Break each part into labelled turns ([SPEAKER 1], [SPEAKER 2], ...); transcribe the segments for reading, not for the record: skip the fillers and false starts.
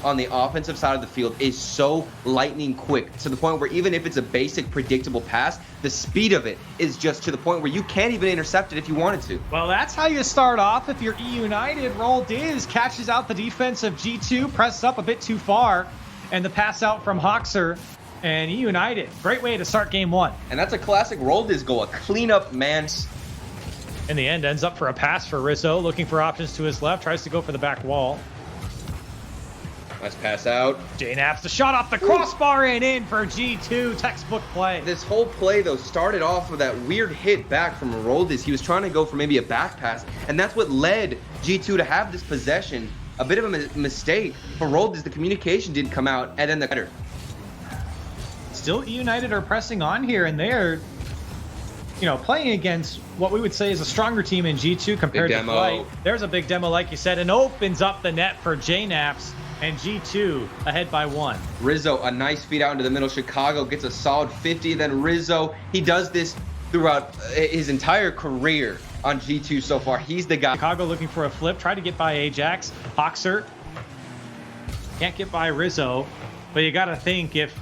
[SPEAKER 1] on the offensive side of the field is so lightning quick, to the point where even if it's a basic predictable pass, the speed of it is just to the point where you can't even intercept it if you wanted to.
[SPEAKER 2] Well, that's how you start off if you're eUnited. Roll Diz catches out the defense of G2, presses up a bit too far, and the pass out from Hoxer. And eUnited, great way to start game one.
[SPEAKER 1] And that's a classic Roll Diz goal, a cleanup man.
[SPEAKER 2] In the end, ends up for a pass for Rizzo, looking for options to his left, tries to go for the back wall.
[SPEAKER 1] Nice pass out.
[SPEAKER 2] JNaps, the shot off the crossbar and in for G2, textbook play.
[SPEAKER 1] This whole play, though, started off with that weird hit back from Roll Diz. He was trying to go for maybe a back pass, and that's what led G2 to have this possession. A bit of a mistake for Roll Diz. The communication didn't come out, and then the header.
[SPEAKER 2] Still, eUnited are pressing on here, and they're, playing against what we would say is a stronger team in G2 compared to Flight. There's a big demo, like you said, and opens up the net for JNaps, and G2 ahead by 1.
[SPEAKER 1] Rizzo, a nice feed out into the middle. Chicago gets a solid 50. Then Rizzo, he does this throughout his entire career on G2 so far. He's the guy.
[SPEAKER 2] Chicago looking for a flip, try to get by Ajax. Hoxer can't get by Rizzo, but you got to think if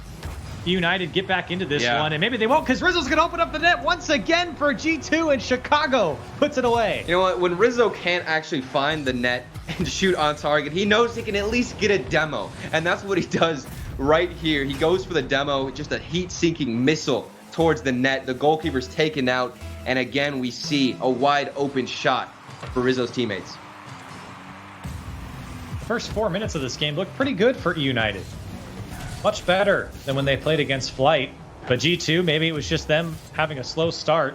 [SPEAKER 2] United get back into this one, and maybe they won't, because Rizzo's going to open up the net once again for G2, and Chicago puts it away.
[SPEAKER 1] You know what? When Rizzo can't actually find the net and shoot on target, he knows he can at least get a demo, and that's what he does right here. He goes for the demo, just a heat-seeking missile towards the net. The goalkeeper's taken out, and again, we see a wide-open shot for Rizzo's teammates.
[SPEAKER 2] The first 4 minutes of this game looked pretty good for eUnited. Much better than when they played against Flight. But G2, maybe it was just them having a slow start.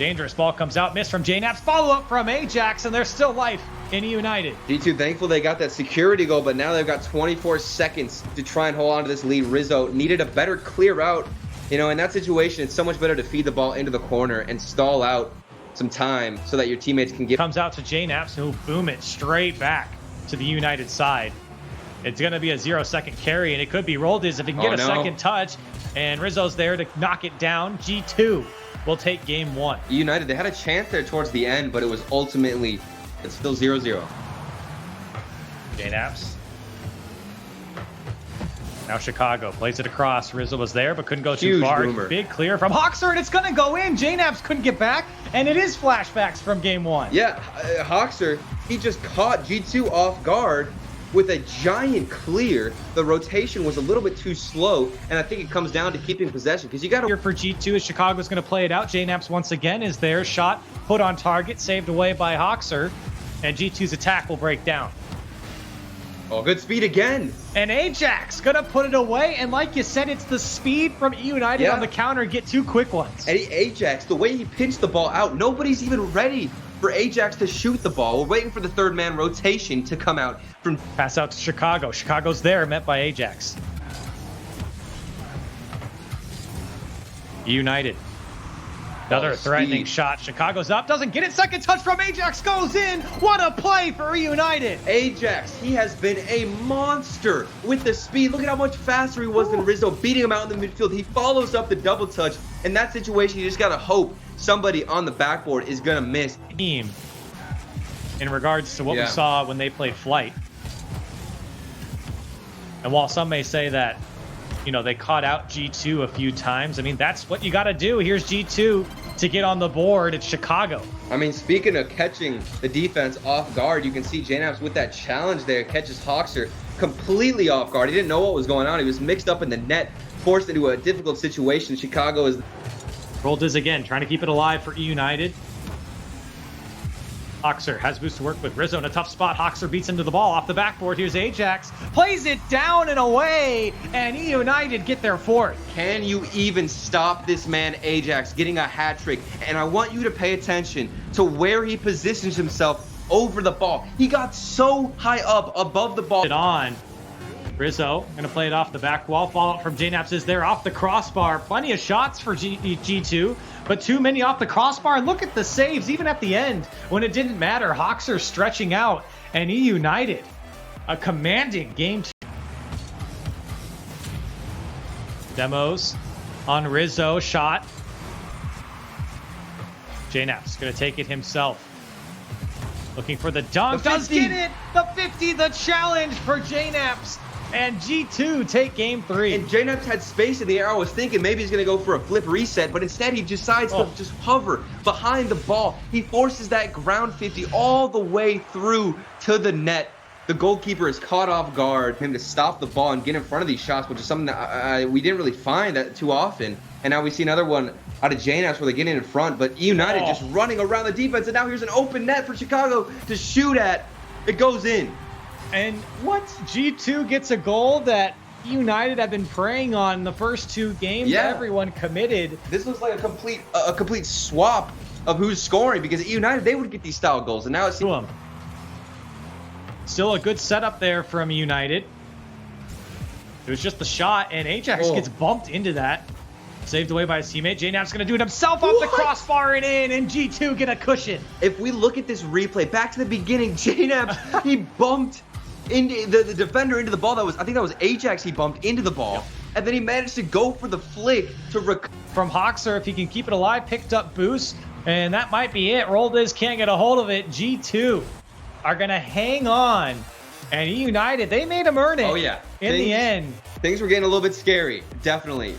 [SPEAKER 2] Dangerous ball comes out, missed from JNaps, follow up from Ajax, and there's still life in eUnited.
[SPEAKER 1] G2 thankful they got that security goal, but now they've got 24 seconds to try and hold on to this lead. Rizzo needed a better clear out. In that situation, it's so much better to feed the ball into the corner and stall out some time so that your teammates can get...
[SPEAKER 2] Comes out to JNaps, who'll boom it straight back to the eUnited side. It's going to be a 0-second carry, and it could be Roll Diz if he can get a second touch. And Rizzo's there to knock it down. G2 will take game one.
[SPEAKER 1] United, they had a chance there towards the end, but it was ultimately, it's still 0-0.
[SPEAKER 2] JNaps. Now Chicago plays it across. Rizzo was there, but couldn't go too far.
[SPEAKER 1] Boomer.
[SPEAKER 2] Big clear from Hoxer, and it's going to go in. JNaps couldn't get back, and it is flashbacks from game one.
[SPEAKER 1] Yeah, Hoxer, he just caught G2 off guard with a giant clear. The rotation was a little bit too slow, and I think it comes down to keeping possession, because you got to...
[SPEAKER 2] Here for G2 as Chicago's going to play it out. JNaps once again is there. Shot put on target, saved away by Hoxer, and G2's attack will break down.
[SPEAKER 1] Oh, good speed again.
[SPEAKER 2] And Ajax going to put it away, and like you said, it's the speed from eUnited on the counter, get 2 quick ones.
[SPEAKER 1] And Ajax, the way he pinched the ball out, nobody's even ready for Ajax to shoot the ball. We're waiting for the third man rotation to come out. From
[SPEAKER 2] pass out to Chicago. Chicago's there, met by Ajax. United. Another threatening shot. Chicago's up, doesn't get it. Second touch from Ajax goes in. What a play for United.
[SPEAKER 1] Ajax, he has been a monster with the speed. Look at how much faster he was than Rizzo, beating him out in the midfield. He follows up the double touch. In that situation, you just got to hope somebody on the backboard is going to miss.
[SPEAKER 2] Team in regards to what we saw when they played Flight. And while some may say that, they caught out G2 a few times, I mean, that's what you got to do. Here's G2 to get on the board. It's Chicago.
[SPEAKER 1] I mean, speaking of catching the defense off guard, you can see JNaps with that challenge there, catches Hoxer completely off guard. He didn't know what was going on. He was mixed up in the net, forced into a difficult situation. Chicago is...
[SPEAKER 2] Roll Diz again, trying to keep it alive for eUnited. Hoxer has boost to work with Rizzo in a tough spot. Hoxer beats him to the ball off the backboard. Here's Ajax. Plays it down and away. And eUnited get their fourth.
[SPEAKER 1] Can you even stop this man, Ajax, getting a hat trick? And I want you to pay attention to where he positions himself over the ball. He got so high up above the ball.
[SPEAKER 2] On. Rizzo going to play it off the back wall. Follow-up from JNaps is there off the crossbar. Plenty of shots for G2, but too many off the crossbar. And look at the saves, even at the end, when it didn't matter. Hoxer stretching out, and eUnited, a commanding game. Demos on Rizzo, shot. JNaps going to take it himself. Looking for the dunk.
[SPEAKER 1] The
[SPEAKER 2] Does
[SPEAKER 1] 50.
[SPEAKER 2] get it. The 50, the challenge for JNaps. And G2 take game 3.
[SPEAKER 1] And JNaps had space in the air. I was thinking maybe he's going to go for a flip reset, but instead he decides to just hover behind the ball. He forces that ground 50 all the way through to the net. The goalkeeper is caught off guard. Him to stop the ball and get in front of these shots, which is something that we didn't really find that too often. And now we see another one out of JNaps where they're getting in front, but eUnited just running around the defense. And now here's an open net for Chicago to shoot at. It goes in.
[SPEAKER 2] And what? G2 gets a goal that eUnited have been preying on the first 2 games.
[SPEAKER 1] Yeah.
[SPEAKER 2] Everyone committed.
[SPEAKER 1] This looks like a complete swap of who's scoring, because eUnited, they would get these style goals, and now it's
[SPEAKER 2] To him. Still a good setup there from United. It was just the shot, and Ajax gets bumped into that. Saved away by his teammate. JNap's going to do it himself off the crossbar and in, and G2 get a cushion.
[SPEAKER 1] If we look at this replay, back to the beginning, JNaps, he bumped into the defender into the ball. I think that was Ajax. He bumped into the ball, and then he managed to go for the flick to
[SPEAKER 2] From Hoxer, if he can keep it alive, picked up boost, and that might be it. Roldiz can't get a hold of it. G2 are going to hang on, and eUnited, they made him earn it.
[SPEAKER 1] Oh, yeah.
[SPEAKER 2] In the end.
[SPEAKER 1] Things were getting a little bit scary, definitely.